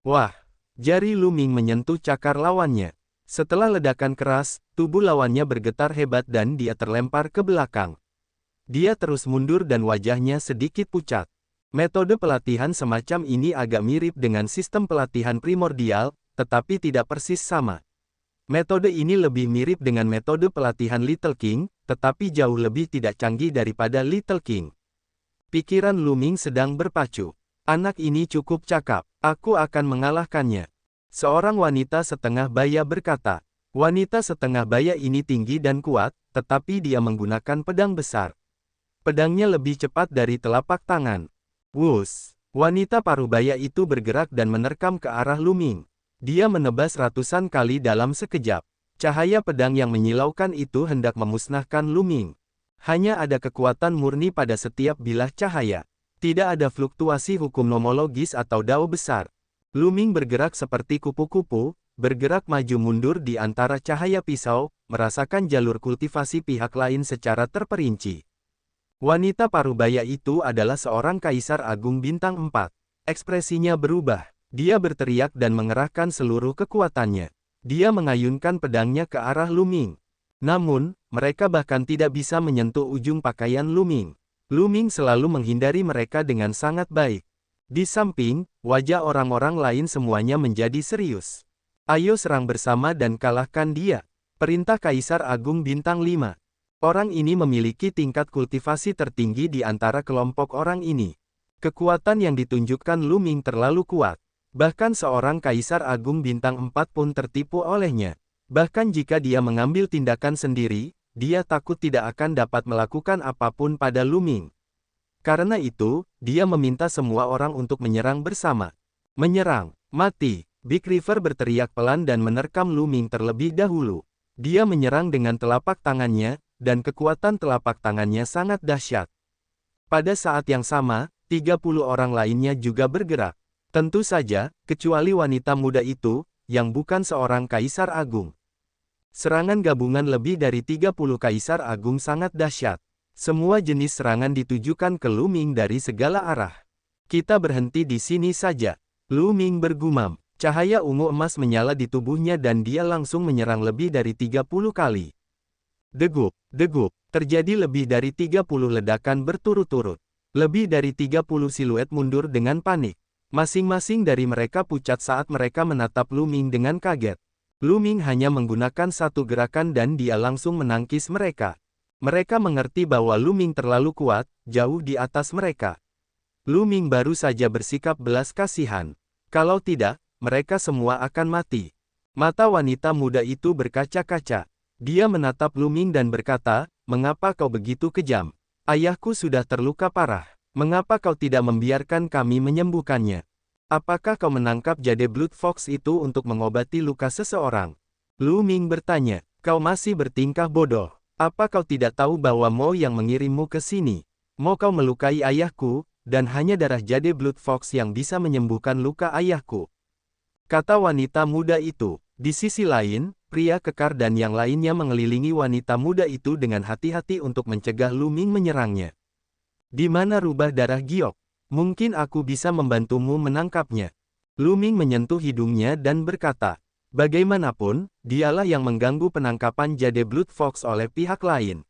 Wah! Jari Luming menyentuh cakar lawannya. Setelah ledakan keras, tubuh lawannya bergetar hebat dan dia terlempar ke belakang. Dia terus mundur dan wajahnya sedikit pucat. Metode pelatihan semacam ini agak mirip dengan sistem pelatihan primordial, tetapi tidak persis sama. Metode ini lebih mirip dengan metode pelatihan Little King, tetapi jauh lebih tidak canggih daripada Little King. Pikiran Luming sedang berpacu. Anak ini cukup cakap, aku akan mengalahkannya. Seorang wanita setengah baya berkata. Wanita setengah baya ini tinggi dan kuat, tetapi dia menggunakan pedang besar. Pedangnya lebih cepat dari telapak tangan. Wuss! Wanita parubaya itu bergerak dan menerkam ke arah Luming. Dia menebas ratusan kali dalam sekejap. Cahaya pedang yang menyilaukan itu hendak memusnahkan Luming. Hanya ada kekuatan murni pada setiap bilah cahaya. Tidak ada fluktuasi hukum nomologis atau dao besar. Luming bergerak seperti kupu-kupu, bergerak maju mundur di antara cahaya pisau, merasakan jalur kultivasi pihak lain secara terperinci. Wanita parubaya itu adalah seorang kaisar agung bintang 4. Ekspresinya berubah. Dia berteriak dan mengerahkan seluruh kekuatannya. Dia mengayunkan pedangnya ke arah Luming. Namun, mereka bahkan tidak bisa menyentuh ujung pakaian Luming. Luming selalu menghindari mereka dengan sangat baik. Di samping, wajah orang-orang lain semuanya menjadi serius. Ayo serang bersama dan kalahkan dia. Perintah Kaisar Agung Bintang 5. Orang ini memiliki tingkat kultivasi tertinggi di antara kelompok orang ini. Kekuatan yang ditunjukkan Luming terlalu kuat. Bahkan seorang Kaisar Agung Bintang 4 pun tertipu olehnya. Bahkan jika dia mengambil tindakan sendiri, dia takut tidak akan dapat melakukan apapun pada Luming. Karena itu, dia meminta semua orang untuk menyerang bersama. Menyerang, mati! Big River berteriak pelan dan menerkam Luming terlebih dahulu. Dia menyerang dengan telapak tangannya, dan kekuatan telapak tangannya sangat dahsyat. Pada saat yang sama, 30 orang lainnya juga bergerak. Tentu saja, kecuali wanita muda itu, yang bukan seorang kaisar agung. Serangan gabungan lebih dari 30 kaisar agung sangat dahsyat. Semua jenis serangan ditujukan ke Luming dari segala arah. Kita berhenti di sini saja. Luming bergumam. Cahaya ungu emas menyala di tubuhnya dan dia langsung menyerang lebih dari 30 kali. Degup, degup. Terjadi lebih dari 30 ledakan berturut-turut. Lebih dari 30 siluet mundur dengan panik. Masing-masing dari mereka pucat saat mereka menatap Luming dengan kaget. Luming hanya menggunakan satu gerakan dan dia langsung menangkis mereka. Mereka mengerti bahwa Luming terlalu kuat, jauh di atas mereka. Luming baru saja bersikap belas kasihan. Kalau tidak, mereka semua akan mati. Mata wanita muda itu berkaca-kaca. Dia menatap Luming dan berkata, "Mengapa kau begitu kejam? Ayahku sudah terluka parah. Mengapa kau tidak membiarkan kami menyembuhkannya? Apakah kau menangkap jade Blood Fox itu untuk mengobati luka seseorang?" Luming bertanya, "Kau masih bertingkah bodoh. Apa kau tidak tahu bahwa Mo yang mengirimmu ke sini? Mau kau melukai ayahku, dan hanya darah jade Blood Fox yang bisa menyembuhkan luka ayahku?" Kata wanita muda itu. Di sisi lain, pria kekar dan yang lainnya mengelilingi wanita muda itu dengan hati-hati untuk mencegah Luming menyerangnya. "Di mana rubah darah giok? Mungkin aku bisa membantumu menangkapnya." Luming menyentuh hidungnya dan berkata, "Bagaimanapun, dialah yang mengganggu penangkapan jade Blood Fox oleh pihak lain."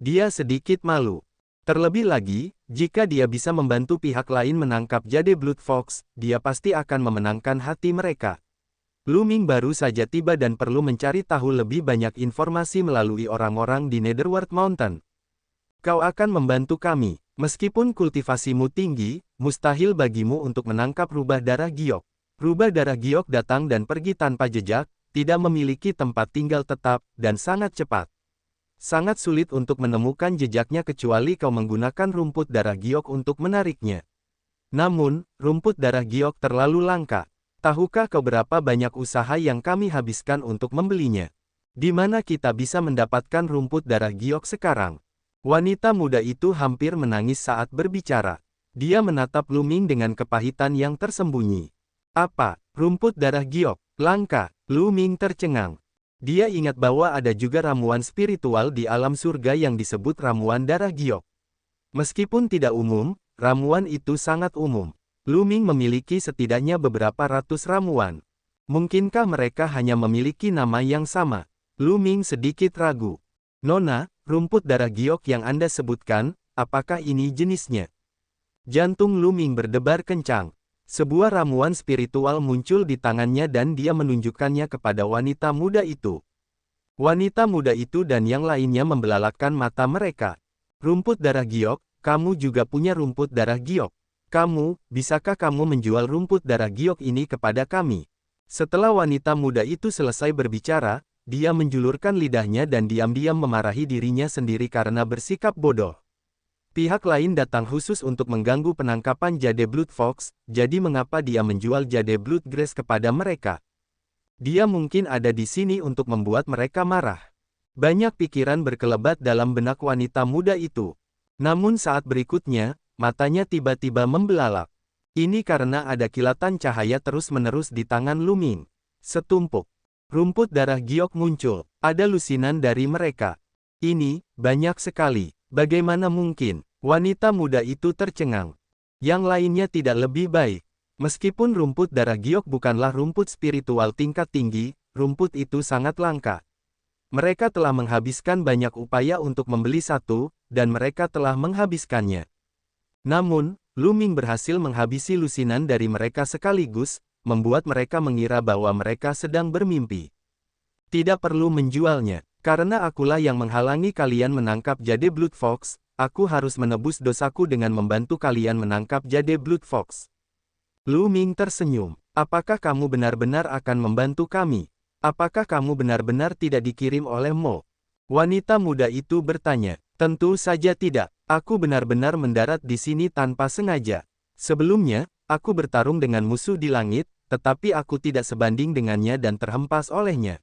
Dia sedikit malu. Terlebih lagi, jika dia bisa membantu pihak lain menangkap jade Blood Fox, dia pasti akan memenangkan hati mereka. Luming baru saja tiba dan perlu mencari tahu lebih banyak informasi melalui orang-orang di Netherworld Mountain. "Kau akan membantu kami. Meskipun kultivasimu tinggi, mustahil bagimu untuk menangkap rubah darah giok. Rubah darah giok datang dan pergi tanpa jejak, tidak memiliki tempat tinggal tetap, dan sangat cepat. Sangat sulit untuk menemukan jejaknya kecuali kau menggunakan rumput darah giok untuk menariknya. Namun, rumput darah giok terlalu langka. Tahukah kau berapa banyak usaha yang kami habiskan untuk membelinya? Di mana kita bisa mendapatkan rumput darah giok sekarang?" Wanita muda itu hampir menangis saat berbicara. Dia menatap Luming dengan kepahitan yang tersembunyi. "Apa? Rumput darah giok? Langka?" Luming tercengang. Dia ingat bahwa ada juga ramuan spiritual di alam surga yang disebut ramuan darah giok. Meskipun tidak umum, ramuan itu sangat umum. Lu Ming memiliki setidaknya beberapa ratus ramuan. Mungkinkah mereka hanya memiliki nama yang sama? Lu Ming sedikit ragu. Nona, rumput darah giok yang Anda sebutkan, apakah ini jenisnya? Jantung Lu Ming berdebar kencang. Sebuah ramuan spiritual muncul di tangannya dan dia menunjukkannya kepada wanita muda itu. Wanita muda itu dan yang lainnya membelalakkan mata mereka. Rumput darah giok, kamu juga punya rumput darah giok. Bisakah kamu menjual rumput darah giok ini kepada kami? Setelah wanita muda itu selesai berbicara, dia menjulurkan lidahnya dan diam-diam memarahi dirinya sendiri karena bersikap bodoh. Pihak lain datang khusus untuk mengganggu penangkapan Jade Blood Fox, jadi mengapa dia menjual Jade Blood Grace kepada mereka? Dia mungkin ada di sini untuk membuat mereka marah. Banyak pikiran berkelebat dalam benak wanita muda itu. Namun saat berikutnya, matanya tiba-tiba membelalak. Ini karena ada kilatan cahaya terus-menerus di tangan Lu Ming. Setumpuk rumput darah giok muncul. Ada lusinan dari mereka. Ini banyak sekali. Bagaimana mungkin? Wanita muda itu tercengang. Yang lainnya tidak lebih baik. Meskipun rumput darah giok bukanlah rumput spiritual tingkat tinggi, rumput itu sangat langka. Mereka telah menghabiskan banyak upaya untuk membeli satu, dan mereka telah menghabiskannya. Namun, Lu Ming berhasil menghabisi lusinan dari mereka sekaligus, membuat mereka mengira bahwa mereka sedang bermimpi. Tidak perlu menjualnya. Karena akulah yang menghalangi kalian menangkap Jade Blood Fox, aku harus menebus dosaku dengan membantu kalian menangkap Jade Blood Fox. Lu Ming tersenyum. Apakah kamu benar-benar akan membantu kami? Apakah kamu benar-benar tidak dikirim oleh Mo? Wanita muda itu bertanya. Tentu saja tidak. Aku benar-benar mendarat di sini tanpa sengaja. Sebelumnya, aku bertarung dengan musuh di langit, tetapi aku tidak sebanding dengannya dan terhempas olehnya.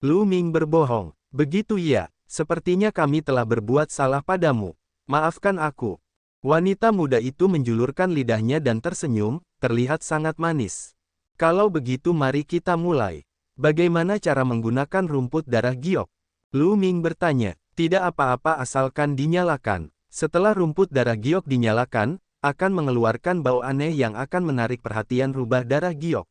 Lu Ming berbohong. Begitu ya, sepertinya kami telah berbuat salah padamu. Maafkan aku. Wanita muda itu menjulurkan lidahnya dan tersenyum, terlihat sangat manis. Kalau begitu mari kita mulai. Bagaimana cara menggunakan rumput darah giok? Lu Ming bertanya. Tidak apa-apa asalkan dinyalakan. Setelah rumput darah giok dinyalakan, akan mengeluarkan bau aneh yang akan menarik perhatian rubah darah giok.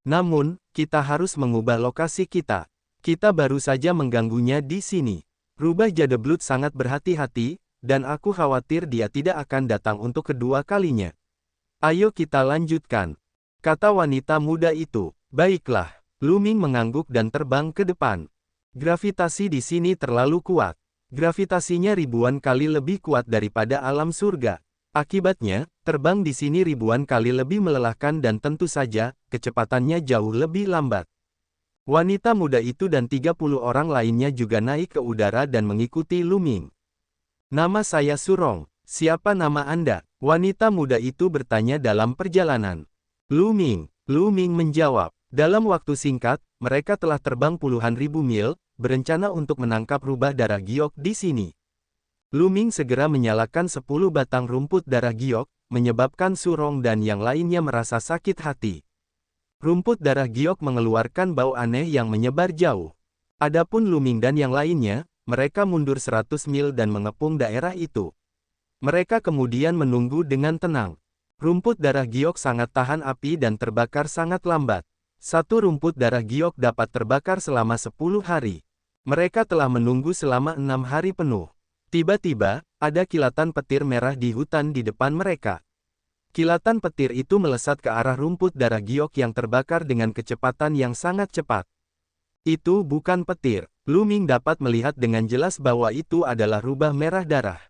Namun, kita harus mengubah lokasi kita. Kita baru saja mengganggunya di sini. Rubah Jade Blood sangat berhati-hati, dan aku khawatir dia tidak akan datang untuk kedua kalinya. Ayo kita lanjutkan. Kata wanita muda itu. Baiklah. Lu Ming mengangguk dan terbang ke depan. Gravitasi di sini terlalu kuat. Gravitasinya ribuan kali lebih kuat daripada alam surga. Akibatnya, terbang di sini ribuan kali lebih melelahkan dan tentu saja, kecepatannya jauh lebih lambat. Wanita muda itu dan 30 orang lainnya juga naik ke udara dan mengikuti Lu Ming. Nama saya Surong. Siapa nama Anda? Wanita muda itu bertanya dalam perjalanan. Lu Ming menjawab. Dalam waktu singkat, mereka telah terbang puluhan ribu mil, berencana untuk menangkap rubah darah giok di sini. Lu Ming segera menyalakan 10 batang rumput darah giok, menyebabkan Surong dan yang lainnya merasa sakit hati. Rumput darah giok mengeluarkan bau aneh yang menyebar jauh. Adapun Lu Ming dan yang lainnya, mereka mundur 100 mil dan mengepung daerah itu. Mereka kemudian menunggu dengan tenang. Rumput darah giok sangat tahan api dan terbakar sangat lambat. Satu rumput darah giok dapat terbakar selama 10 hari. Mereka telah menunggu selama 6 hari penuh. Tiba-tiba, ada kilatan petir merah di hutan di depan mereka. Kilatan petir itu melesat ke arah rumput darah giok yang terbakar dengan kecepatan yang sangat cepat. Itu bukan petir. Lu Ming dapat melihat dengan jelas bahwa itu adalah rubah merah darah.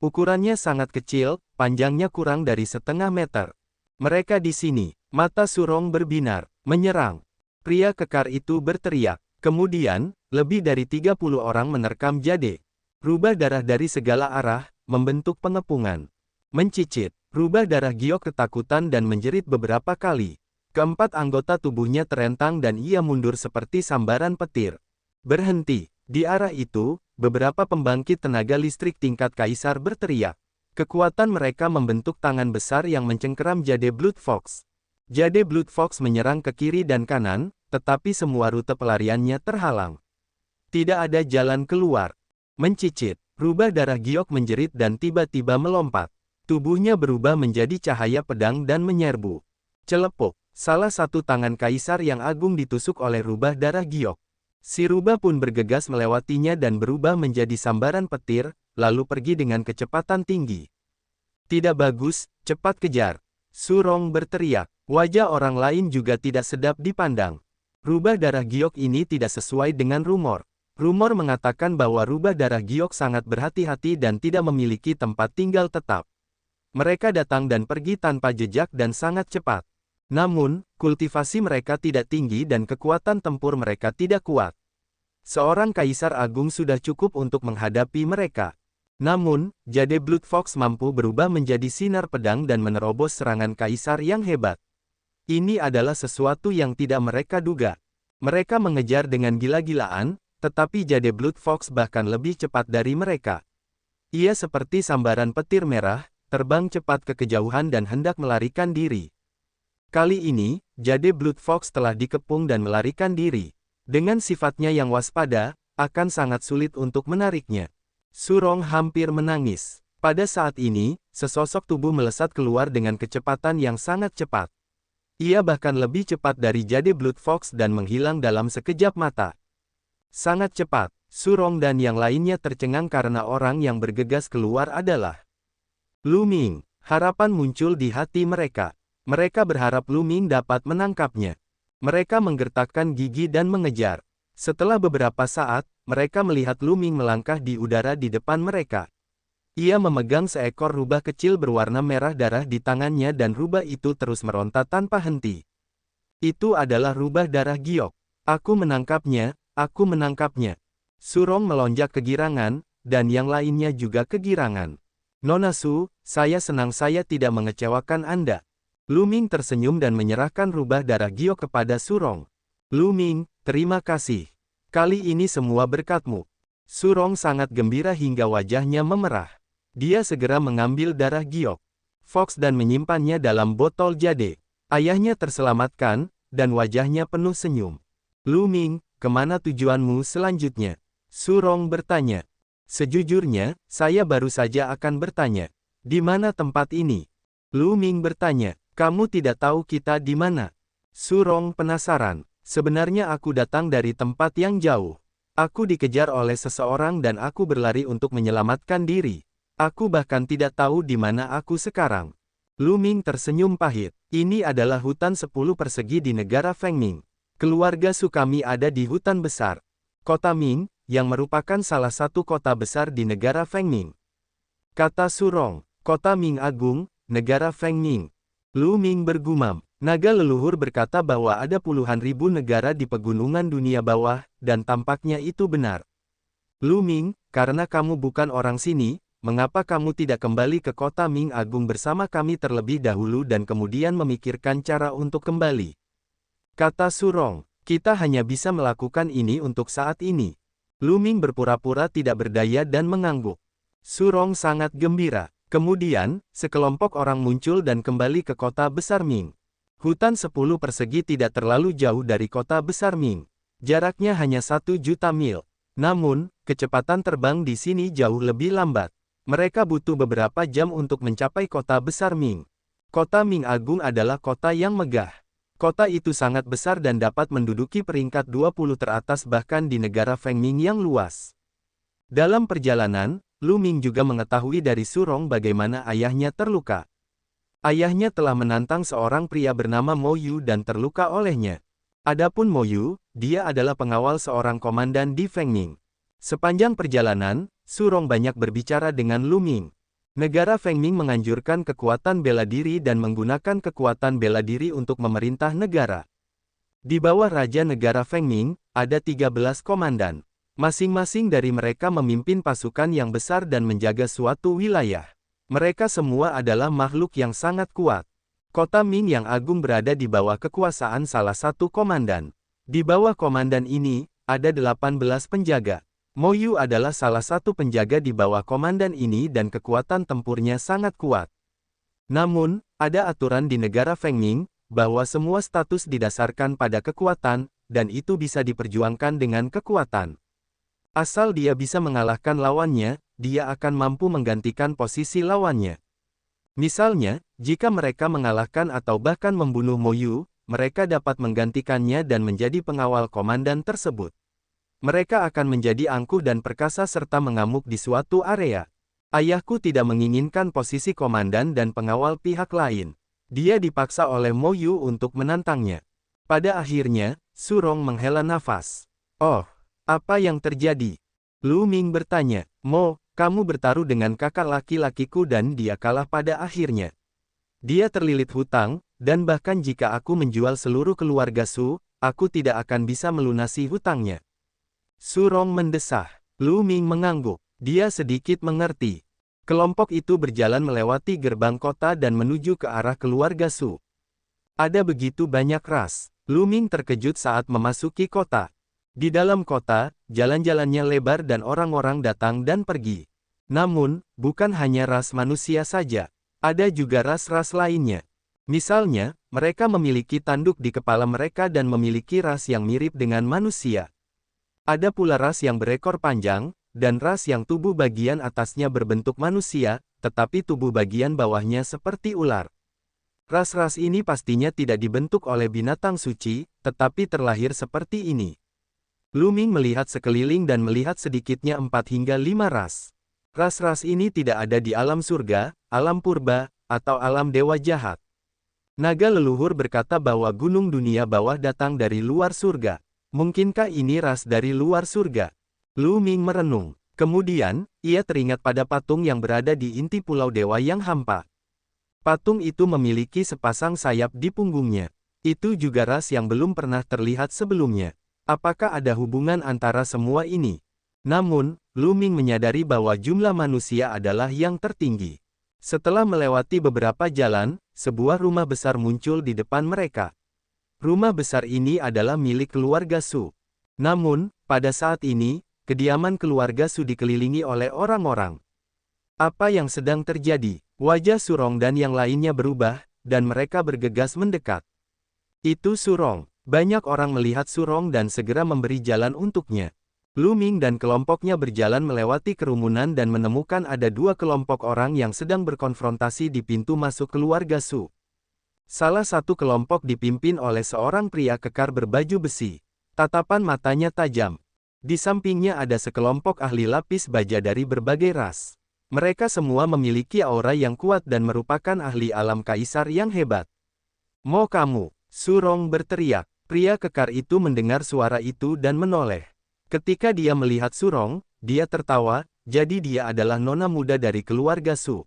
Ukurannya sangat kecil, panjangnya kurang dari setengah meter. Mereka di sini. Mata Surong berbinar, menyerang. Pria kekar itu berteriak. Kemudian, lebih dari 30 orang menerkam Jade. Rubah darah dari segala arah, membentuk pengepungan. Mencicit. Rubah darah giok ketakutan dan menjerit beberapa kali. Keempat anggota tubuhnya terentang dan ia mundur seperti sambaran petir. Berhenti. Di arah itu, beberapa pembangkit tenaga listrik tingkat kaisar berteriak. Kekuatan mereka membentuk tangan besar yang mencengkeram Jade Blood Fox. Jade Blood Fox menyerang ke kiri dan kanan, tetapi semua rute pelariannya terhalang. Tidak ada jalan keluar. Mencicit. Rubah darah giok menjerit dan tiba-tiba melompat. Tubuhnya berubah menjadi cahaya pedang dan menyerbu. Celepuk, salah satu tangan kaisar yang agung ditusuk oleh rubah darah giok. Si rubah pun bergegas melewatinya dan berubah menjadi sambaran petir, lalu pergi dengan kecepatan tinggi. Tidak bagus, cepat kejar. Surong berteriak. Wajah orang lain juga tidak sedap dipandang. Rubah darah giok ini tidak sesuai dengan rumor. Rumor mengatakan bahwa rubah darah giok sangat berhati-hati dan tidak memiliki tempat tinggal tetap. Mereka datang dan pergi tanpa jejak dan sangat cepat. Namun, kultivasi mereka tidak tinggi dan kekuatan tempur mereka tidak kuat. Seorang kaisar agung sudah cukup untuk menghadapi mereka. Namun, Jade Blood Fox mampu berubah menjadi sinar pedang dan menerobos serangan kaisar yang hebat. Ini adalah sesuatu yang tidak mereka duga. Mereka mengejar dengan gila-gilaan, tetapi Jade Blood Fox bahkan lebih cepat dari mereka. Ia seperti sambaran petir merah, terbang cepat ke kejauhan dan hendak melarikan diri. Kali ini, Jade Blood Fox telah dikepung dan melarikan diri. Dengan sifatnya yang waspada, akan sangat sulit untuk menariknya. Surong hampir menangis. Pada saat ini, sesosok tubuh melesat keluar dengan kecepatan yang sangat cepat. Ia bahkan lebih cepat dari Jade Blood Fox dan menghilang dalam sekejap mata. Sangat cepat, Surong dan yang lainnya tercengang karena orang yang bergegas keluar adalah Lu Ming. Harapan muncul di hati mereka. Mereka berharap Lu Ming dapat menangkapnya. Mereka menggertakkan gigi dan mengejar. Setelah beberapa saat, mereka melihat Lu Ming melangkah di udara di depan mereka. Ia memegang seekor rubah kecil berwarna merah darah di tangannya dan rubah itu terus meronta tanpa henti. Itu adalah rubah darah giok. Aku menangkapnya, aku menangkapnya. Surong melonjak kegirangan, dan yang lainnya juga kegirangan. Nona Su, saya senang saya tidak mengecewakan Anda. Lu Ming tersenyum dan menyerahkan rubah darah giok kepada Surong. Lu Ming, terima kasih. Kali ini semua berkatmu. Surong sangat gembira hingga wajahnya memerah. Dia segera mengambil darah giok Fox dan menyimpannya dalam botol jade. Ayahnya terselamatkan, dan wajahnya penuh senyum. Lu Ming, kemana tujuanmu selanjutnya? Surong bertanya. Sejujurnya, saya baru saja akan bertanya. Di mana tempat ini? Lu Ming bertanya. Kamu tidak tahu kita di mana? Surong penasaran. Sebenarnya aku datang dari tempat yang jauh. Aku dikejar oleh seseorang dan aku berlari untuk menyelamatkan diri. Aku bahkan tidak tahu di mana aku sekarang. Lu Ming tersenyum pahit. Ini adalah hutan 10 persegi di negara Fengming. Keluarga Sukami ada di hutan besar. Kota Ming, yang merupakan salah satu kota besar di negara Fengming. Kata Surong, kota Ming Agung, negara Fengming. Lu Ming bergumam. Naga leluhur berkata bahwa ada puluhan ribu negara di pegunungan dunia bawah, dan tampaknya itu benar. Lu Ming, karena kamu bukan orang sini, mengapa kamu tidak kembali ke kota Ming Agung bersama kami terlebih dahulu dan kemudian memikirkan cara untuk kembali? Kata Surong, kita hanya bisa melakukan ini untuk saat ini. Lu Ming berpura-pura tidak berdaya dan mengangguk. Surong sangat gembira. Kemudian, sekelompok orang muncul dan kembali ke kota besar Ming. Hutan 10 persegi tidak terlalu jauh dari kota besar Ming. Jaraknya hanya 1 juta mil. Namun, kecepatan terbang di sini jauh lebih lambat. Mereka butuh beberapa jam untuk mencapai kota besar Ming. Kota Ming Agung adalah kota yang megah. Kota itu sangat besar dan dapat menduduki peringkat 20 teratas bahkan di negara Fengming yang luas. Dalam perjalanan, Lu Ming juga mengetahui dari Surong bagaimana ayahnya terluka. Ayahnya telah menantang seorang pria bernama Mo Yu dan terluka olehnya. Adapun Mo Yu, dia adalah pengawal seorang komandan di Fengming. Sepanjang perjalanan, Surong banyak berbicara dengan Lu Ming. Negara Fengming menganjurkan kekuatan bela diri dan menggunakan kekuatan bela diri untuk memerintah negara. Di bawah Raja Negara Fengming, ada 13 komandan. Masing-masing dari mereka memimpin pasukan yang besar dan menjaga suatu wilayah. Mereka semua adalah makhluk yang sangat kuat. Kota Ming yang agung berada di bawah kekuasaan salah satu komandan. Di bawah komandan ini, ada 18 penjaga. Mo Yu adalah salah satu penjaga di bawah komandan ini dan kekuatan tempurnya sangat kuat. Namun, ada aturan di negara Fengming, bahwa semua status didasarkan pada kekuatan, dan itu bisa diperjuangkan dengan kekuatan. Asal dia bisa mengalahkan lawannya, dia akan mampu menggantikan posisi lawannya. Misalnya, jika mereka mengalahkan atau bahkan membunuh Mo Yu, mereka dapat menggantikannya dan menjadi pengawal komandan tersebut. Mereka akan menjadi angkuh dan perkasa serta mengamuk di suatu area. Ayahku tidak menginginkan posisi komandan dan pengawal pihak lain. Dia dipaksa oleh Mo Yu untuk menantangnya. Pada akhirnya, Su Rong menghela nafas. Oh, apa yang terjadi? Lu Ming bertanya. Mo, kamu bertaruh dengan kakak laki-lakiku dan dia kalah pada akhirnya. Dia terlilit hutang, dan bahkan jika aku menjual seluruh keluarga Su, aku tidak akan bisa melunasi hutangnya. Su Rong mendesah. Lu Ming mengangguk. Dia sedikit mengerti. Kelompok itu berjalan melewati gerbang kota dan menuju ke arah keluarga Su. Ada begitu banyak ras. Lu Ming terkejut saat memasuki kota. Di dalam kota, jalan-jalannya lebar dan orang-orang datang dan pergi. Namun, bukan hanya ras manusia saja. Ada juga ras-ras lainnya. Misalnya, mereka memiliki tanduk di kepala mereka dan memiliki ras yang mirip dengan manusia. Ada pula ras yang berekor panjang, dan ras yang tubuh bagian atasnya berbentuk manusia, tetapi tubuh bagian bawahnya seperti ular. Ras-ras ini pastinya tidak dibentuk oleh binatang suci, tetapi terlahir seperti ini. Lu Ming melihat sekeliling dan melihat sedikitnya 4 hingga 5 ras. Ras-ras ini tidak ada di alam surga, alam purba, atau alam dewa jahat. Naga leluhur berkata bahwa gunung dunia bawah datang dari luar surga. Mungkinkah ini ras dari luar surga? Lu Ming merenung. Kemudian, ia teringat pada patung yang berada di inti pulau dewa yang hampa. Patung itu memiliki sepasang sayap di punggungnya. Itu juga ras yang belum pernah terlihat sebelumnya. Apakah ada hubungan antara semua ini? Namun, Lu Ming menyadari bahwa jumlah manusia adalah yang tertinggi. Setelah melewati beberapa jalan, sebuah rumah besar muncul di depan mereka. Rumah besar ini adalah milik keluarga Su. Namun, pada saat ini, kediaman keluarga Su dikelilingi oleh orang-orang. Apa yang sedang terjadi? Wajah Su Rong dan yang lainnya berubah, dan mereka bergegas mendekat. Itu Su Rong. Banyak orang melihat Su Rong dan segera memberi jalan untuknya. Lu Ming dan kelompoknya berjalan melewati kerumunan dan menemukan ada 2 kelompok orang yang sedang berkonfrontasi di pintu masuk keluarga Su. Salah satu kelompok dipimpin oleh seorang pria kekar berbaju besi. Tatapan matanya tajam. Di sampingnya ada sekelompok ahli lapis baja dari berbagai ras. Mereka semua memiliki aura yang kuat dan merupakan ahli alam kaisar yang hebat. Mau kamu? Su Rong berteriak. Pria kekar itu mendengar suara itu dan menoleh. Ketika dia melihat Su Rong, dia tertawa, jadi dia adalah nona muda dari keluarga Su.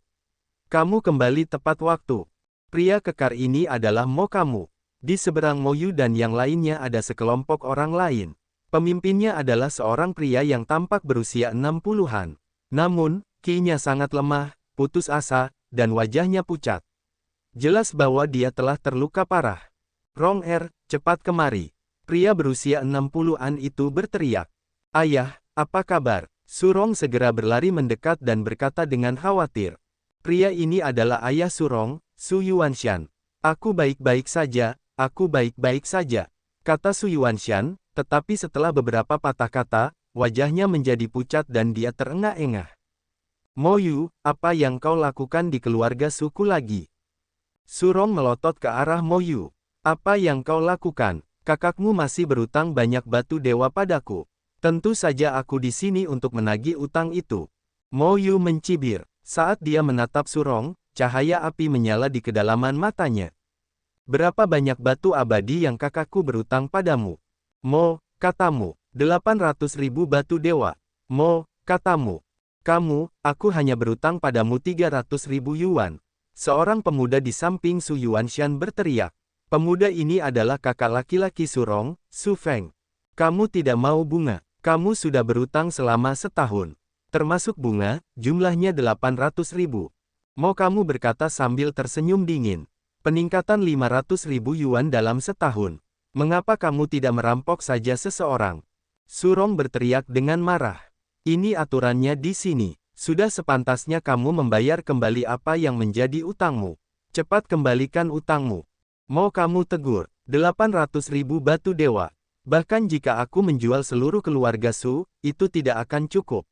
Kamu kembali tepat waktu. Pria kekar ini adalah Mo kamu. Di seberang Mo Yu dan yang lainnya ada sekelompok orang lain. Pemimpinnya adalah seorang pria yang tampak berusia 60-an. Namun, ki-nya sangat lemah, putus asa, dan wajahnya pucat. Jelas bahwa dia telah terluka parah. Rong cepat kemari. Pria berusia 60-an itu berteriak. Ayah, apa kabar? Su Rong segera berlari mendekat dan berkata dengan khawatir. Pria ini adalah ayah Su Rong, Su Yuanshan. Aku baik-baik saja, aku baik-baik saja, kata Su Yuanshan, tetapi setelah beberapa patah kata, wajahnya menjadi pucat dan dia terengah-engah. Mo Yu, apa yang kau lakukan di keluarga suku lagi? Su Rong melotot ke arah Mo Yu. Apa yang kau lakukan? Kakakmu masih berutang banyak batu dewa padaku. Tentu saja aku di sini untuk menagih utang itu. Mo Yu mencibir. Saat dia menatap Su Rong, cahaya api menyala di kedalaman matanya. Berapa banyak batu abadi yang kakakku berutang padamu? Mo, katamu. 800.000 batu dewa. Mo, katamu. Kamu, aku hanya berutang padamu 300.000 yuan. Seorang pemuda di samping Su Yuanshan berteriak. Pemuda ini adalah kakak laki-laki Su Rong, Su Feng. Kamu tidak mau bunga. Kamu sudah berutang selama setahun. Termasuk bunga, jumlahnya 800.000. Mau kamu berkata sambil tersenyum dingin. Peningkatan 500.000 yuan dalam setahun. Mengapa kamu tidak merampok saja seseorang? Su Rong berteriak dengan marah. Ini aturannya di sini. Sudah sepantasnya kamu membayar kembali apa yang menjadi utangmu. Cepat kembalikan utangmu. Mau kamu tegur, 800.000 batu dewa. Bahkan jika aku menjual seluruh keluarga Su, itu tidak akan cukup.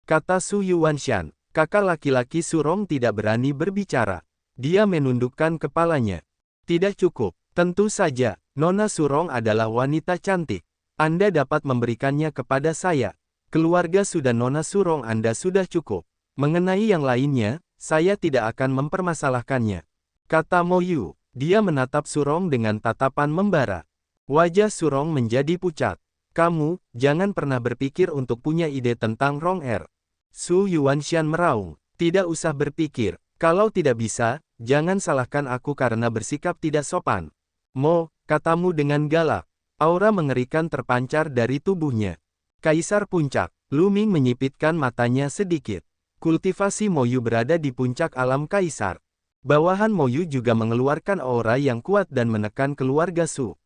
Kata Su Yuanshan, Kakak laki-laki Surong tidak berani berbicara. Dia menundukkan kepalanya. Tidak cukup. Tentu saja, Nona Surong adalah wanita cantik. Anda dapat memberikannya kepada saya. Keluarga sudah Nona Surong Anda sudah cukup. Mengenai yang lainnya, saya tidak akan mempermasalahkannya. Kata Mo Yu. Dia menatap Surong dengan tatapan membara. Wajah Surong menjadi pucat. Kamu, jangan pernah berpikir untuk punya ide tentang Rong Er. Su Yuanshan meraung. Tidak usah berpikir. Kalau tidak bisa, jangan salahkan aku karena bersikap tidak sopan. Mo, katamu dengan galak. Aura mengerikan terpancar dari tubuhnya. Kaisar Puncak. Lu Ming menyipitkan matanya sedikit. Kultivasi Mo Yu berada di puncak alam Kaisar. Bawahan Mo Yu juga mengeluarkan aura yang kuat dan menekan keluarga Su.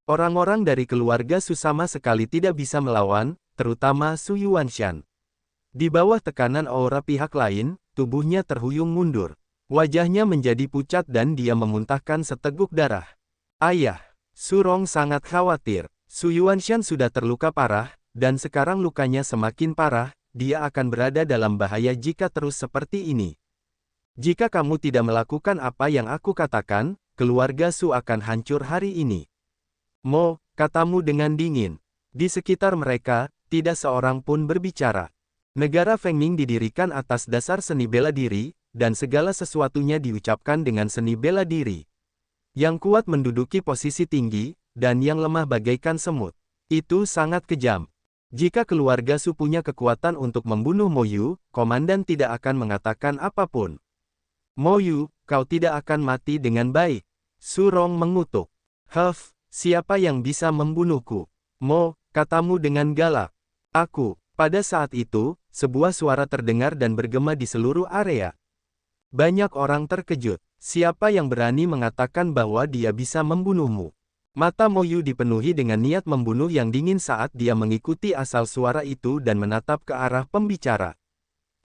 Orang-orang dari keluarga Su sama sekali tidak bisa melawan, terutama Su Yuanshan. Di bawah tekanan aura pihak lain, tubuhnya terhuyung mundur. Wajahnya menjadi pucat dan dia memuntahkan seteguk darah. Ayah, Surong sangat khawatir. Su Yuanshan sudah terluka parah, dan sekarang lukanya semakin parah, dia akan berada dalam bahaya jika terus seperti ini. Jika kamu tidak melakukan apa yang aku katakan, keluarga Su akan hancur hari ini. Mo, katamu dengan dingin. Di sekitar mereka, tidak seorang pun berbicara. Negara Fengming didirikan atas dasar seni bela diri, dan segala sesuatunya diucapkan dengan seni bela diri. Yang kuat menduduki posisi tinggi, dan yang lemah bagaikan semut. Itu sangat kejam. Jika keluarga Su punya kekuatan untuk membunuh Mo Yu, komandan tidak akan mengatakan apapun. Mo Yu, kau tidak akan mati dengan baik. Surong mengutuk. Huff. Siapa yang bisa membunuhku? Mo, katamu dengan galak. Aku. Pada saat itu, sebuah suara terdengar dan bergema di seluruh area. Banyak orang terkejut. Siapa yang berani mengatakan bahwa dia bisa membunuhmu? Mata Mo Yu dipenuhi dengan niat membunuh yang dingin saat dia mengikuti asal suara itu dan menatap ke arah pembicara.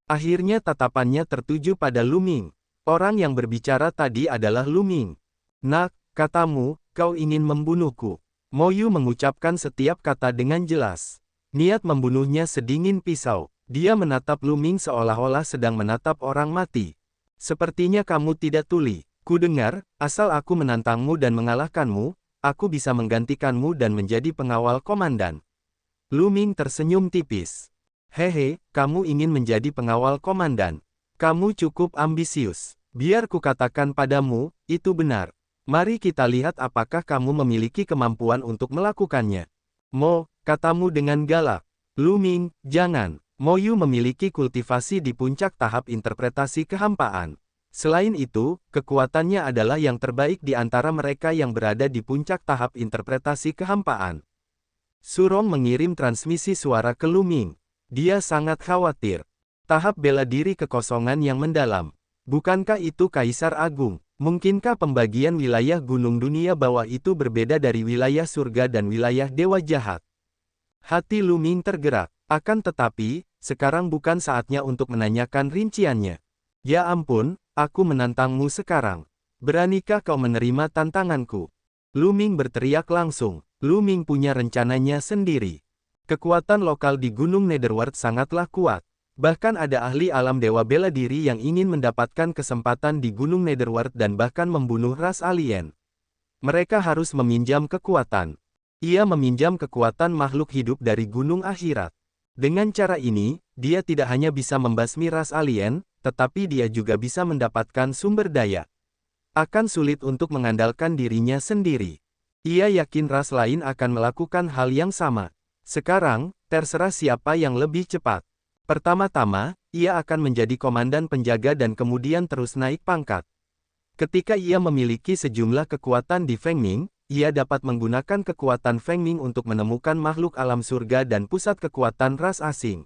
Akhirnya tatapannya tertuju pada Lu Ming. Orang yang berbicara tadi adalah Lu Ming. Nak, katamu, kau ingin membunuhku. Mo Yu mengucapkan setiap kata dengan jelas. Niat membunuhnya sedingin pisau. Dia menatap Lu Ming seolah-olah sedang menatap orang mati. Sepertinya kamu tidak tuli. Kudengar, asal aku menantangmu dan mengalahkanmu, aku bisa menggantikanmu dan menjadi pengawal komandan. Lu Ming tersenyum tipis. Hehe, kamu ingin menjadi pengawal komandan. Kamu cukup ambisius. Biar kukatakan padamu, itu benar. Mari kita lihat apakah kamu memiliki kemampuan untuk melakukannya. Mo, katamu dengan galak. Lu Ming, jangan. Mo Yu memiliki kultivasi di puncak tahap interpretasi kehampaan. Selain itu, kekuatannya adalah yang terbaik di antara mereka yang berada di puncak tahap interpretasi kehampaan. Surong mengirim transmisi suara ke Lu Ming. Dia sangat khawatir. Tahap bela diri kekosongan yang mendalam. Bukankah itu Kaisar Agung? Mungkinkah pembagian wilayah gunung dunia bawah itu berbeda dari wilayah surga dan wilayah dewa jahat? Hati Lu Ming tergerak. Akan tetapi, sekarang bukan saatnya untuk menanyakan rinciannya. Ya ampun, aku menantangmu sekarang. Beranikah kau menerima tantanganku? Lu Ming berteriak langsung. Lu Ming punya rencananya sendiri. Kekuatan lokal di Gunung Netherworld sangatlah kuat. Bahkan ada ahli alam dewa bela diri yang ingin mendapatkan kesempatan di Gunung Netherworld dan bahkan membunuh ras alien. Mereka harus meminjam kekuatan. Ia meminjam kekuatan makhluk hidup dari Gunung Akhirat. Dengan cara ini, dia tidak hanya bisa membasmi ras alien, tetapi dia juga bisa mendapatkan sumber daya. Akan sulit untuk mengandalkan dirinya sendiri. Ia yakin ras lain akan melakukan hal yang sama. Sekarang, terserah siapa yang lebih cepat. Pertama-tama, ia akan menjadi komandan penjaga dan kemudian terus naik pangkat. Ketika ia memiliki sejumlah kekuatan di Fengming, ia dapat menggunakan kekuatan Fengming untuk menemukan makhluk alam surga dan pusat kekuatan ras asing.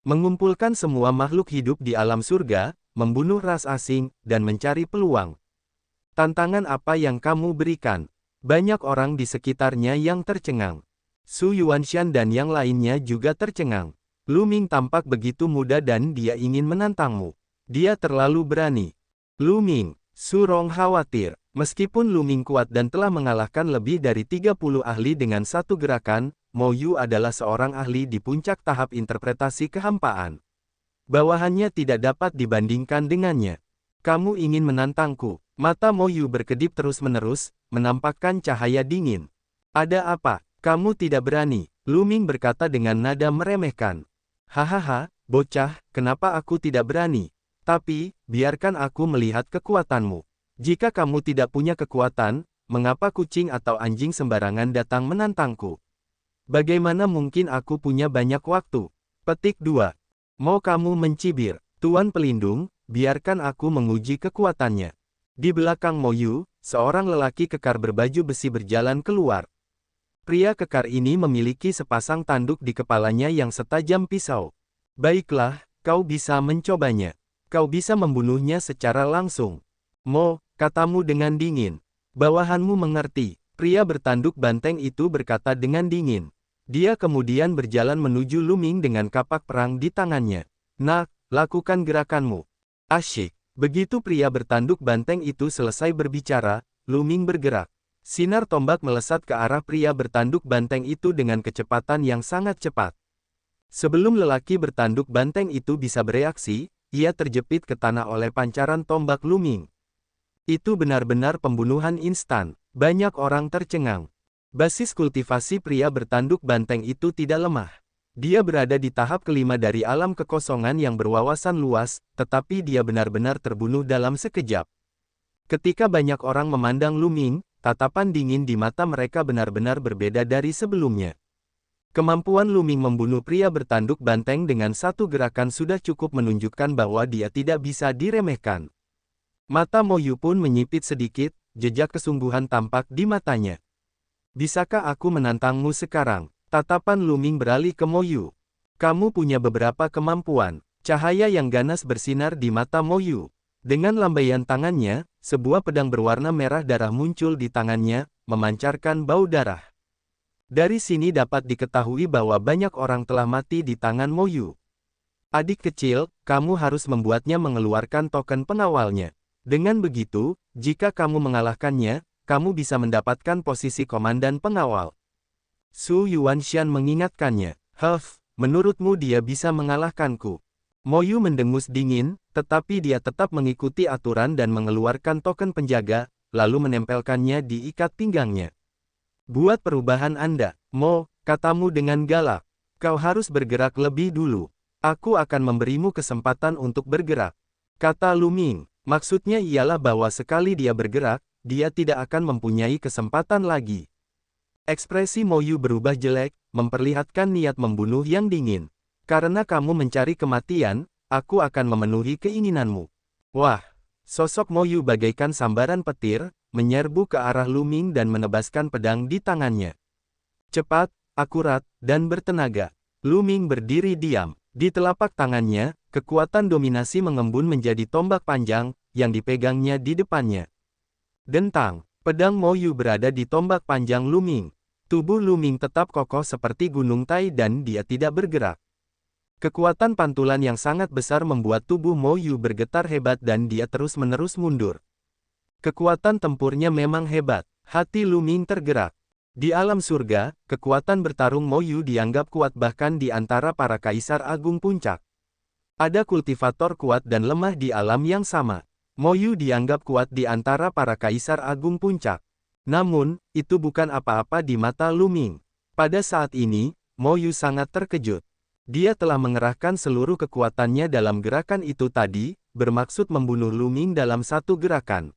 Mengumpulkan semua makhluk hidup di alam surga, membunuh ras asing, dan mencari peluang. Tantangan apa yang kamu berikan? Banyak orang di sekitarnya yang tercengang. Su Yuanshan dan yang lainnya juga tercengang. Lu Ming tampak begitu muda dan dia ingin menantangmu. Dia terlalu berani. Lu Ming, Surong khawatir. Meskipun Lu Ming kuat dan telah mengalahkan lebih dari 30 ahli dengan satu gerakan, Mo Yu adalah seorang ahli di puncak tahap interpretasi kehampaan. Bawahannya tidak dapat dibandingkan dengannya. Kamu ingin menantangku? Mata Mo Yu berkedip terus-menerus, menampakkan cahaya dingin. Ada apa? Kamu tidak berani, Lu Ming berkata dengan nada meremehkan. Hahaha, bocah, kenapa aku tidak berani? Tapi, biarkan aku melihat kekuatanmu. Jika kamu tidak punya kekuatan, mengapa kucing atau anjing sembarangan datang menantangku? Bagaimana mungkin aku punya banyak waktu? Petik 2. Mau kamu mencibir, Tuan Pelindung, biarkan aku menguji kekuatannya. Di belakang Mo Yu, seorang lelaki kekar berbaju besi berjalan keluar. Pria kekar ini memiliki sepasang tanduk di kepalanya yang setajam pisau. Baiklah, kau bisa mencobanya. Kau bisa membunuhnya secara langsung. Mo, katamu dengan dingin. Bawahanmu mengerti. Pria bertanduk banteng itu berkata dengan dingin. Dia kemudian berjalan menuju Lu Ming dengan kapak perang di tangannya. Nak, lakukan gerakanmu. Asyik. Begitu pria bertanduk banteng itu selesai berbicara, Lu Ming bergerak. Sinar tombak melesat ke arah pria bertanduk banteng itu dengan kecepatan yang sangat cepat. Sebelum lelaki bertanduk banteng itu bisa bereaksi, ia terjepit ke tanah oleh pancaran tombak Lu Ming. Itu benar-benar pembunuhan instan. Banyak orang tercengang. Basis kultivasi pria bertanduk banteng itu tidak lemah. Dia berada di tahap kelima dari alam kekosongan yang berwawasan luas, tetapi dia benar-benar terbunuh dalam sekejap. Ketika banyak orang memandang Lu Ming, tatapan dingin di mata mereka benar-benar berbeda dari sebelumnya. Kemampuan Lu Ming membunuh pria bertanduk banteng dengan satu gerakan sudah cukup menunjukkan bahwa dia tidak bisa diremehkan. Mata Mo Yu pun menyipit sedikit, jejak kesungguhan tampak di matanya. Bisakah aku menantangmu sekarang? Tatapan Lu Ming beralih ke Mo Yu. Kamu punya beberapa kemampuan. Cahaya yang ganas bersinar di mata Mo Yu. Dengan lambaian tangannya, sebuah pedang berwarna merah darah muncul di tangannya, memancarkan bau darah. Dari sini dapat diketahui bahwa banyak orang telah mati di tangan Mo Yu. Adik kecil, kamu harus membuatnya mengeluarkan token pengawalnya. Dengan begitu, jika kamu mengalahkannya, kamu bisa mendapatkan posisi komandan pengawal. Su Yuanshan mengingatkannya. Menurutmu dia bisa mengalahkanku? Mo Yu mendengus dingin, tetapi dia tetap mengikuti aturan dan mengeluarkan token penjaga, lalu menempelkannya di ikat pinggangnya. Buat perubahan Anda, Mo, katamu dengan galak. Kau harus bergerak lebih dulu. Aku akan memberimu kesempatan untuk bergerak. Kata Lu Ming. Maksudnya ialah bahwa sekali dia bergerak, dia tidak akan mempunyai kesempatan lagi. Ekspresi Mo Yu berubah jelek, memperlihatkan niat membunuh yang dingin. Karena kamu mencari kematian, aku akan memenuhi keinginanmu. Wah, sosok Mo Yu bagaikan sambaran petir, menyerbu ke arah Lu Ming dan menebaskan pedang di tangannya. Cepat, akurat, dan bertenaga. Lu Ming berdiri diam. Di telapak tangannya, kekuatan dominasi mengembun menjadi tombak panjang, yang dipegangnya di depannya. Dentang, pedang Mo Yu berada di tombak panjang Lu Ming. Tubuh Lu Ming tetap kokoh seperti gunung Tai dan dia tidak bergerak. Kekuatan pantulan yang sangat besar membuat tubuh Mo Yu bergetar hebat dan dia terus-menerus mundur. Kekuatan tempurnya memang hebat. Hati Lu Ming tergerak. Di alam surga, kekuatan bertarung Mo Yu dianggap kuat bahkan di antara para kaisar agung puncak. Ada kultivator kuat dan lemah di alam yang sama. Mo Yu dianggap kuat di antara para kaisar agung puncak. Namun, itu bukan apa-apa di mata Lu Ming. Pada saat ini, Mo Yu sangat terkejut. Dia telah mengerahkan seluruh kekuatannya dalam gerakan itu tadi, bermaksud membunuh Lu Ming dalam satu gerakan.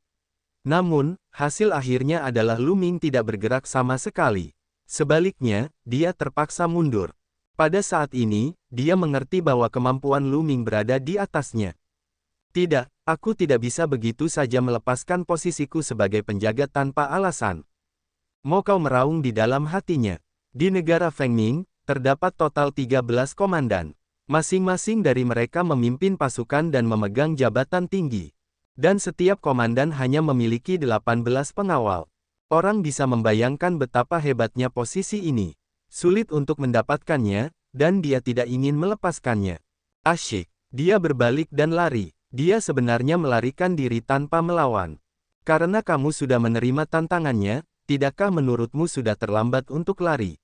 Namun, hasil akhirnya adalah Lu Ming tidak bergerak sama sekali. Sebaliknya, dia terpaksa mundur. Pada saat ini, dia mengerti bahwa kemampuan Lu Ming berada di atasnya. Tidak, aku tidak bisa begitu saja melepaskan posisiku sebagai penjaga tanpa alasan. Mau kau meraung di dalam hatinya. Di negara Fengming, terdapat total 13 komandan. Masing-masing dari mereka memimpin pasukan dan memegang jabatan tinggi. Dan setiap komandan hanya memiliki 18 pengawal. Orang bisa membayangkan betapa hebatnya posisi ini. Sulit untuk mendapatkannya, dan dia tidak ingin melepaskannya. Asyik, dia berbalik dan lari. Dia sebenarnya melarikan diri tanpa melawan. Karena kamu sudah menerima tantangannya, tidakkah menurutmu sudah terlambat untuk lari?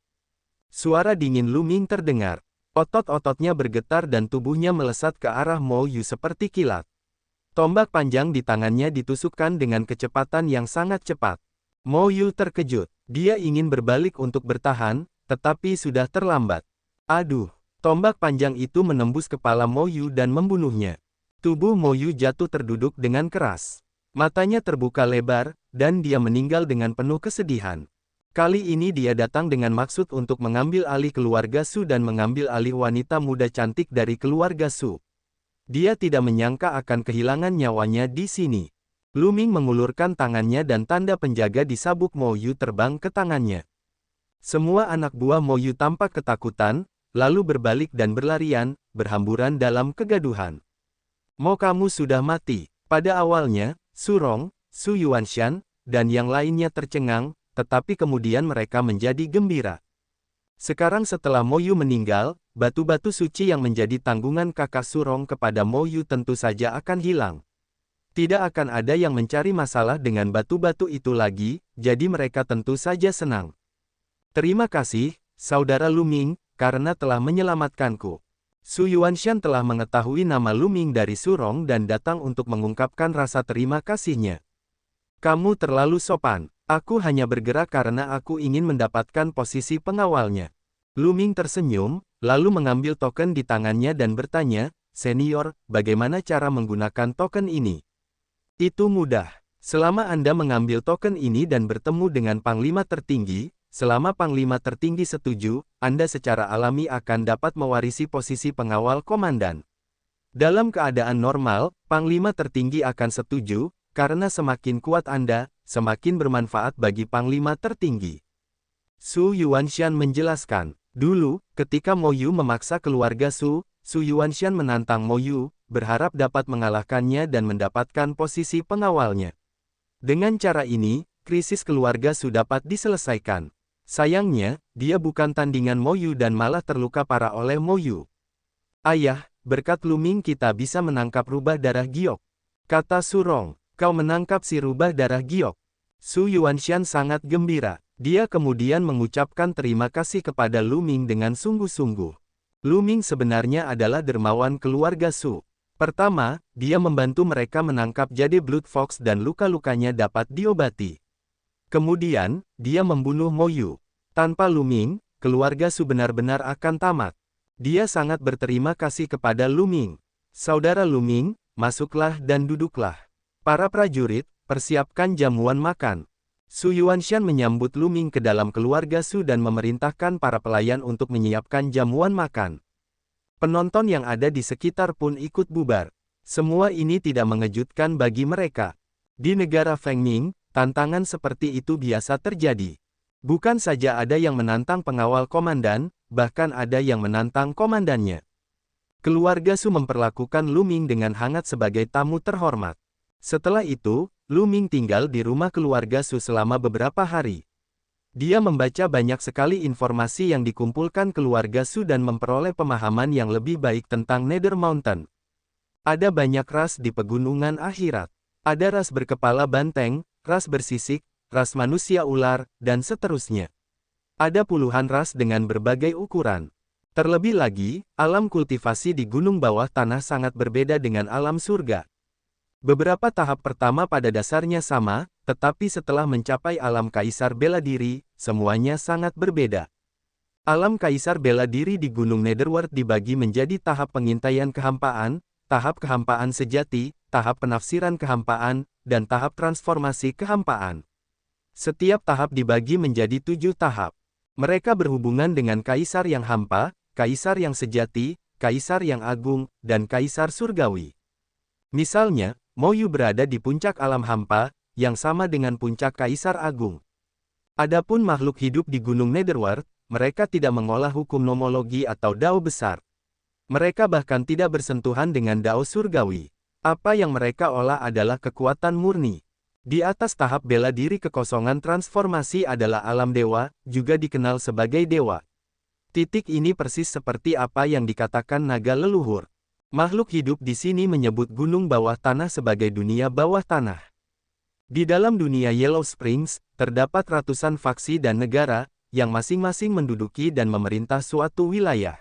Suara dingin Lu Ming terdengar. Otot-ototnya bergetar dan tubuhnya melesat ke arah Mo Yu seperti kilat. Tombak panjang di tangannya ditusukkan dengan kecepatan yang sangat cepat. Mo Yu terkejut. Dia ingin berbalik untuk bertahan, tetapi sudah terlambat. Aduh! Tombak panjang itu menembus kepala Mo Yu dan membunuhnya. Tubuh Mo Yu jatuh terduduk dengan keras. Matanya terbuka lebar, dan dia meninggal dengan penuh kesedihan. Kali ini dia datang dengan maksud untuk mengambil alih keluarga Su dan mengambil alih wanita muda cantik dari keluarga Su. Dia tidak menyangka akan kehilangan nyawanya di sini. Lu Ming mengulurkan tangannya dan tanda penjaga di sabuk Mo Yu terbang ke tangannya. Semua anak buah Mo Yu tampak ketakutan, lalu berbalik dan berlarian, berhamburan dalam kegaduhan. Mo kamu sudah mati. Pada awalnya, Su Rong, Su Yuanshan, dan yang lainnya tercengang, tetapi kemudian mereka menjadi gembira. Sekarang setelah Mo Yu meninggal, batu-batu suci yang menjadi tanggungan kakak Su Rong kepada Mo Yu tentu saja akan hilang. Tidak akan ada yang mencari masalah dengan batu-batu itu lagi, jadi mereka tentu saja senang. Terima kasih, Saudara Lu Ming, karena telah menyelamatkanku. Su Yuanshan telah mengetahui nama Lu Ming dari Su Rong dan datang untuk mengungkapkan rasa terima kasihnya. Kamu terlalu sopan. Aku hanya bergerak karena aku ingin mendapatkan posisi pengawalnya. Lu Ming tersenyum, lalu mengambil token di tangannya dan bertanya, Senior, bagaimana cara menggunakan token ini? Itu mudah. Selama Anda mengambil token ini dan bertemu dengan Panglima tertinggi, selama Panglima tertinggi setuju, Anda secara alami akan dapat mewarisi posisi pengawal komandan. Dalam keadaan normal, Panglima tertinggi akan setuju, karena semakin kuat Anda, semakin bermanfaat bagi Panglima tertinggi. Su Yuanshan menjelaskan, dulu, ketika Mo Yu memaksa keluarga Su Yuanshan menantang Mo Yu, berharap dapat mengalahkannya dan mendapatkan posisi pengawalnya. Dengan cara ini, krisis keluarga Su dapat diselesaikan. Sayangnya, dia bukan tandingan Mo Yu dan malah terluka parah oleh Mo Yu. Ayah, berkat Lu Ming kita bisa menangkap rubah darah giok. Kata Su Rong. Kau menangkap si rubah darah giok. Su Yuanshan sangat gembira. Dia kemudian mengucapkan terima kasih kepada Lu Ming dengan sungguh-sungguh. Lu Ming sebenarnya adalah dermawan keluarga Su. Pertama, dia membantu mereka menangkap Jade Blood Fox dan luka-lukanya dapat diobati. Kemudian, dia membunuh Mo Yu. Tanpa Lu Ming, keluarga Su benar-benar akan tamat. Dia sangat berterima kasih kepada Lu Ming. Saudara Lu Ming, masuklah dan duduklah. Para prajurit, persiapkan jamuan makan. Su Yuanshan menyambut Lu Ming ke dalam keluarga Su dan memerintahkan para pelayan untuk menyiapkan jamuan makan. Penonton yang ada di sekitar pun ikut bubar. Semua ini tidak mengejutkan bagi mereka. Di negara Feng Ming, tantangan seperti itu biasa terjadi. Bukan saja ada yang menantang pengawal komandan, bahkan ada yang menantang komandannya. Keluarga Su memperlakukan Lu Ming dengan hangat sebagai tamu terhormat. Setelah itu, Lu Ming tinggal di rumah keluarga Su selama beberapa hari. Dia membaca banyak sekali informasi yang dikumpulkan keluarga Su dan memperoleh pemahaman yang lebih baik tentang Nether Mountain. Ada banyak ras di pegunungan akhirat. Ada ras berkepala banteng, ras bersisik, ras manusia ular, dan seterusnya. Ada puluhan ras dengan berbagai ukuran. Terlebih lagi, alam kultivasi di gunung bawah tanah sangat berbeda dengan alam surga. Beberapa tahap pertama pada dasarnya sama, tetapi setelah mencapai alam kaisar bela diri, semuanya sangat berbeda. Alam kaisar bela diri di Gunung Netherworld dibagi menjadi tahap pengintaian kehampaan, tahap kehampaan sejati, tahap penafsiran kehampaan, dan tahap transformasi kehampaan. Setiap tahap dibagi menjadi 7 tahap. Mereka berhubungan dengan kaisar yang hampa, kaisar yang sejati, kaisar yang agung, dan kaisar surgawi. Misalnya, Mo Yu berada di puncak alam hampa, yang sama dengan puncak Kaisar Agung. Adapun makhluk hidup di Gunung Netherworld, mereka tidak mengolah hukum nomologi atau dao besar. Mereka bahkan tidak bersentuhan dengan dao surgawi. Apa yang mereka olah adalah kekuatan murni. Di atas tahap bela diri kekosongan transformasi adalah alam dewa, juga dikenal sebagai dewa. Titik ini persis seperti apa yang dikatakan naga leluhur. Makhluk hidup di sini menyebut gunung bawah tanah sebagai dunia bawah tanah. Di dalam dunia Yellow Springs, terdapat ratusan faksi dan negara, yang masing-masing menduduki dan memerintah suatu wilayah.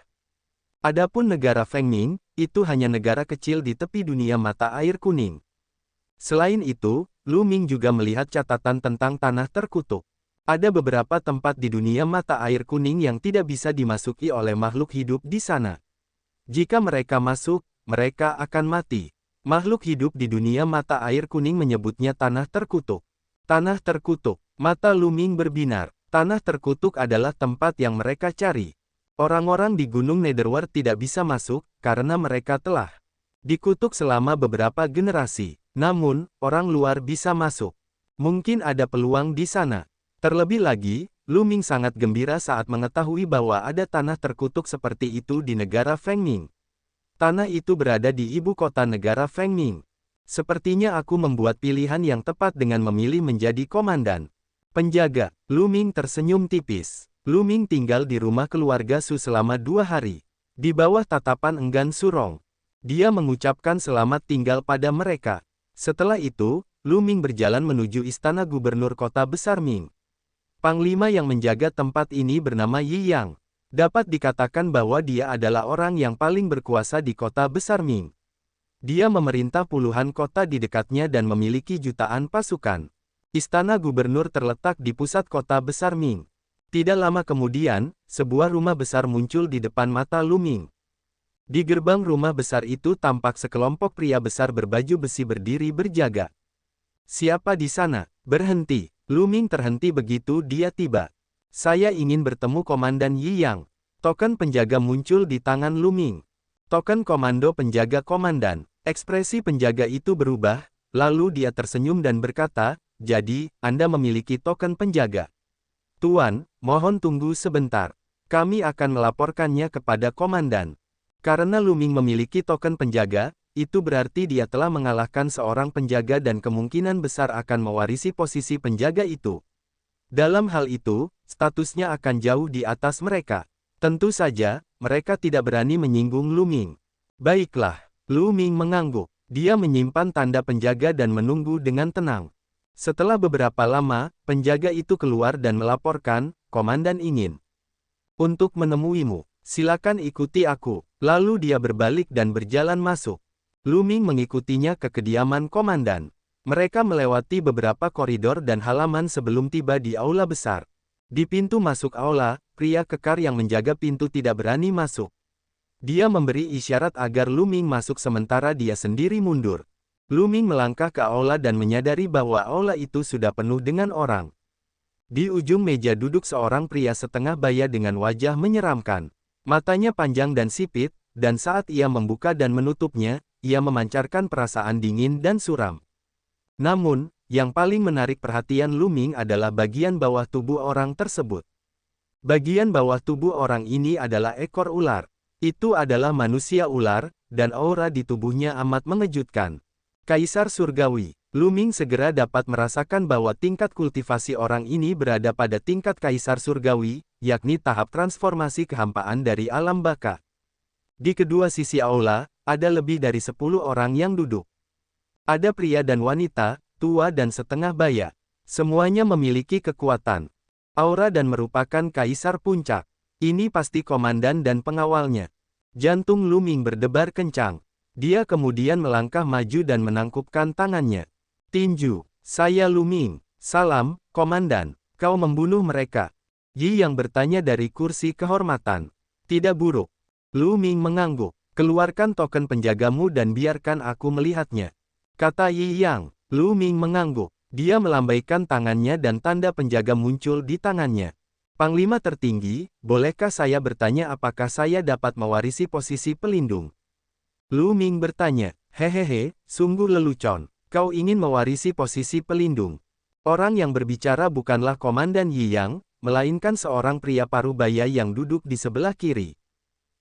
Adapun negara Fengming, itu hanya negara kecil di tepi dunia mata air kuning. Selain itu, Lu Ming juga melihat catatan tentang tanah terkutuk. Ada beberapa tempat di dunia mata air kuning yang tidak bisa dimasuki oleh makhluk hidup di sana. Jika mereka masuk, mereka akan mati. Makhluk hidup di dunia mata air kuning menyebutnya tanah terkutuk. Tanah terkutuk. Mata Lu Ming berbinar. Tanah terkutuk adalah tempat yang mereka cari. Orang-orang di Gunung Netherworld tidak bisa masuk, karena mereka telah dikutuk selama beberapa generasi. Namun, orang luar bisa masuk. Mungkin ada peluang di sana. Terlebih lagi, Lu Ming sangat gembira saat mengetahui bahwa ada tanah terkutuk seperti itu di negara Fengming. Tanah itu berada di ibu kota negara Fengming. Sepertinya aku membuat pilihan yang tepat dengan memilih menjadi komandan penjaga. Lu Ming tersenyum tipis. Lu Ming tinggal di rumah keluarga Su selama 2 hari. Di bawah tatapan enggan Surong. Dia mengucapkan selamat tinggal pada mereka. Setelah itu, Lu Ming berjalan menuju istana gubernur kota besar Ming. Panglima yang menjaga tempat ini bernama Yi Yang. Dapat dikatakan bahwa dia adalah orang yang paling berkuasa di kota besar Ming. Dia memerintah puluhan kota di dekatnya dan memiliki jutaan pasukan. Istana gubernur terletak di pusat kota besar Ming. Tidak lama kemudian, sebuah rumah besar muncul di depan mata Lu Ming. Di gerbang rumah besar itu tampak sekelompok pria besar berbaju besi berdiri berjaga. Siapa di sana? Berhenti. Lu Ming terhenti begitu dia tiba. Saya ingin bertemu Komandan Yi Yang. Token penjaga muncul di tangan Lu Ming. Token komando penjaga komandan. Ekspresi penjaga itu berubah, lalu dia tersenyum dan berkata, jadi, Anda memiliki token penjaga. Tuan, mohon tunggu sebentar. Kami akan melaporkannya kepada komandan. Karena Lu Ming memiliki token penjaga, itu berarti dia telah mengalahkan seorang penjaga dan kemungkinan besar akan mewarisi posisi penjaga itu. Dalam hal itu, statusnya akan jauh di atas mereka. Tentu saja, mereka tidak berani menyinggung Lu Ming. Baiklah, Lu Ming mengangguk. Dia menyimpan tanda penjaga dan menunggu dengan tenang. Setelah beberapa lama, penjaga itu keluar dan melaporkan, Komandan ingin untuk menemuimu. Silakan ikuti aku. Lalu dia berbalik dan berjalan masuk. Lu Ming mengikutinya ke kediaman komandan. Mereka melewati beberapa koridor dan halaman sebelum tiba di aula besar. Di pintu masuk aula, pria kekar yang menjaga pintu tidak berani masuk. Dia memberi isyarat agar Lu Ming masuk sementara dia sendiri mundur. Lu Ming melangkah ke aula dan menyadari bahwa aula itu sudah penuh dengan orang. Di ujung meja duduk seorang pria setengah baya dengan wajah menyeramkan. Matanya panjang dan sipit, dan saat ia membuka dan menutupnya, ia memancarkan perasaan dingin dan suram. Namun, yang paling menarik perhatian Lu Ming adalah bagian bawah tubuh orang tersebut. Bagian bawah tubuh orang ini adalah ekor ular. Itu adalah manusia ular, dan aura di tubuhnya amat mengejutkan. Kaisar Surgawi. Lu Ming segera dapat merasakan bahwa tingkat kultivasi orang ini berada pada tingkat Kaisar Surgawi, yakni tahap transformasi kehampaan dari alam baka. Di kedua sisi aula, ada lebih dari 10 orang yang duduk. Ada pria dan wanita, tua dan setengah baya. Semuanya memiliki kekuatan aura dan merupakan kaisar puncak. Ini pasti komandan dan pengawalnya. Jantung Lu Ming berdebar kencang. Dia kemudian melangkah maju dan menangkupkan tangannya. Tinju, saya Lu Ming. Salam, komandan. Kau membunuh mereka. Yi yang bertanya dari kursi kehormatan. Tidak buruk. Lu Ming mengangguk. Keluarkan token penjagamu dan biarkan aku melihatnya. Kata Yi Yang. Lu Ming mengangguk. Dia melambaikan tangannya dan tanda penjaga muncul di tangannya. Panglima tertinggi, bolehkah saya bertanya apakah saya dapat mewarisi posisi pelindung? Lu Ming bertanya. Hehehe, sungguh lelucon. Kau ingin mewarisi posisi pelindung. Orang yang berbicara bukanlah Komandan Yi Yang, melainkan seorang pria parubaya yang duduk di sebelah kiri.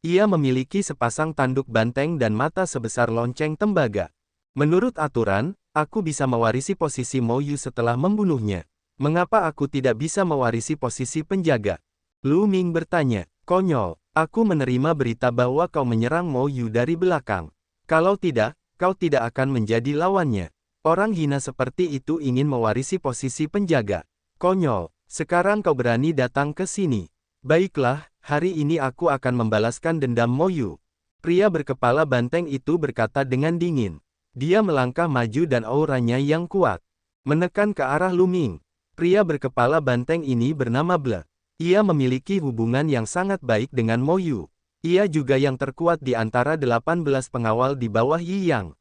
Ia memiliki sepasang tanduk banteng dan mata sebesar lonceng tembaga. Menurut aturan, aku bisa mewarisi posisi Mo Yu setelah membunuhnya. Mengapa aku tidak bisa mewarisi posisi penjaga? Lu Ming bertanya. Konyol, aku menerima berita bahwa kau menyerang Mo Yu dari belakang. Kalau tidak, kau tidak akan menjadi lawannya. Orang hina seperti itu ingin mewarisi posisi penjaga. Konyol, sekarang kau berani datang ke sini. Baiklah, Hari ini aku akan membalaskan dendam Mo Yu. Pria berkepala banteng itu berkata dengan dingin. Dia melangkah maju dan auranya yang kuat menekan ke arah Lu Ming. Pria berkepala banteng ini bernama Ble. Ia memiliki hubungan yang sangat baik dengan Mo Yu. Ia juga yang terkuat di antara 18 pengawal di bawah Yi Yang.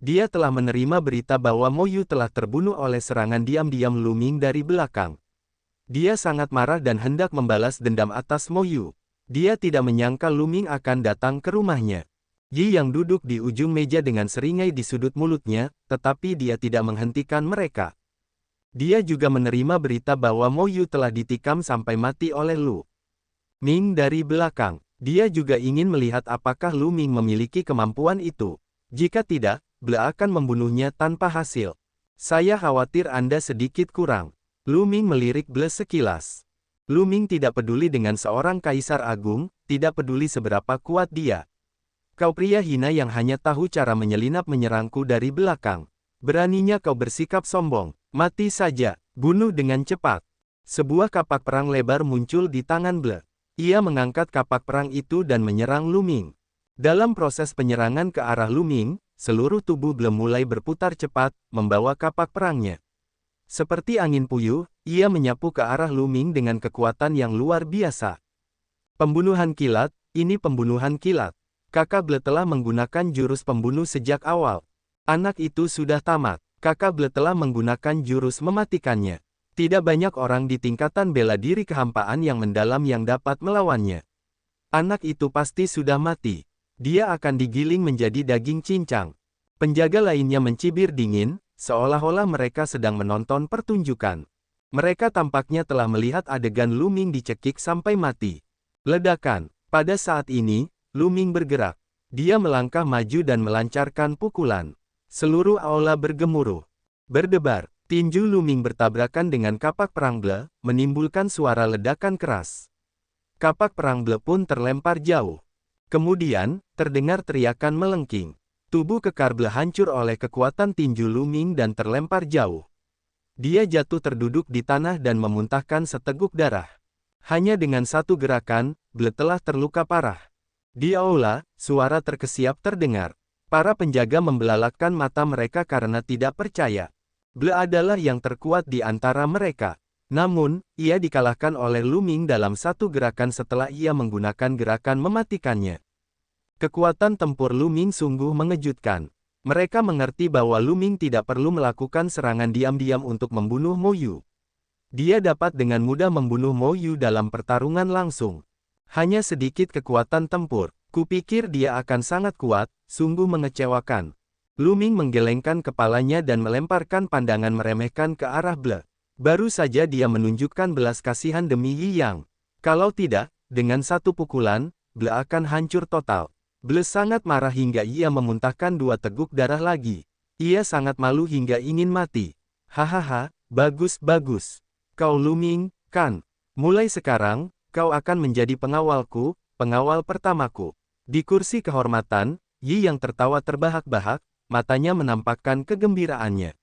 Dia telah menerima berita bahwa Mo Yu telah terbunuh oleh serangan diam-diam Lu Ming dari belakang. Dia sangat marah dan hendak membalas dendam atas Mo Yu. Dia tidak menyangka Lu Ming akan datang ke rumahnya. Yi yang duduk di ujung meja dengan seringai di sudut mulutnya, tetapi dia tidak menghentikan mereka. Dia juga menerima berita bahwa Mo Yu telah ditikam sampai mati oleh Lu Ming dari belakang. Dia juga ingin melihat apakah Lu Ming memiliki kemampuan itu. Jika tidak, Ble akan membunuhnya tanpa hasil. Saya khawatir Anda sedikit kurang. Lu Ming melirik Ble sekilas. Lu Ming tidak peduli dengan seorang kaisar agung, tidak peduli seberapa kuat dia. Kau pria hina yang hanya tahu cara menyelinap menyerangku dari belakang. Beraninya kau bersikap sombong. Mati saja, bunuh dengan cepat. Sebuah kapak perang lebar muncul di tangan Ble. Ia mengangkat kapak perang itu dan menyerang Lu Ming. Dalam proses penyerangan ke arah Lu Ming, seluruh tubuh Ble mulai berputar cepat, membawa kapak perangnya. Seperti angin puyuh, ia menyapu ke arah Lu Ming dengan kekuatan yang luar biasa. Pembunuhan kilat, ini pembunuhan kilat. Kakak Ble telah menggunakan jurus pembunuh sejak awal. Anak itu sudah tamat. Kakak Ble telah menggunakan jurus mematikannya. Tidak banyak orang di tingkatan bela diri kehampaan yang mendalam yang dapat melawannya. Anak itu pasti sudah mati. Dia akan digiling menjadi daging cincang. Penjaga lainnya mencibir dingin, seolah-olah mereka sedang menonton pertunjukan. Mereka tampaknya telah melihat adegan Lu Ming dicekik sampai mati. Ledakan. Pada saat ini, Lu Ming bergerak. Dia melangkah maju dan melancarkan pukulan. Seluruh aula bergemuruh. Berdebar. Tinju Lu Ming bertabrakan dengan kapak perang Ble, menimbulkan suara ledakan keras. Kapak perang Ble pun terlempar jauh. Kemudian, terdengar teriakan melengking. Tubuh kekar Ble hancur oleh kekuatan tinju Lu Ming dan terlempar jauh. Dia jatuh terduduk di tanah dan memuntahkan seteguk darah. Hanya dengan satu gerakan, Ble telah terluka parah. Di aula, suara terkesiap terdengar. Para penjaga membelalakkan mata mereka karena tidak percaya. Ble adalah yang terkuat di antara mereka. Namun, ia dikalahkan oleh Lu Ming dalam satu gerakan setelah ia menggunakan gerakan mematikannya. Kekuatan tempur Lu Ming sungguh mengejutkan. Mereka mengerti bahwa Lu Ming tidak perlu melakukan serangan diam-diam untuk membunuh Mo Yu. Dia dapat dengan mudah membunuh Mo Yu dalam pertarungan langsung. Hanya sedikit kekuatan tempur. Kupikir dia akan sangat kuat, sungguh mengecewakan. Lu Ming menggelengkan kepalanya dan melemparkan pandangan meremehkan ke arah Ble. Baru saja dia menunjukkan belas kasihan demi Yi Yang. Kalau tidak, dengan satu pukulan, Ble akan hancur total. Ble sangat marah hingga ia memuntahkan 2 teguk darah lagi. Ia sangat malu hingga ingin mati. Hahaha, bagus-bagus. Kau Lu Ming, kan? Mulai sekarang, kau akan menjadi pengawalku, pengawal pertamaku. Di kursi kehormatan, Yi yang tertawa terbahak-bahak, matanya menampakkan kegembiraannya.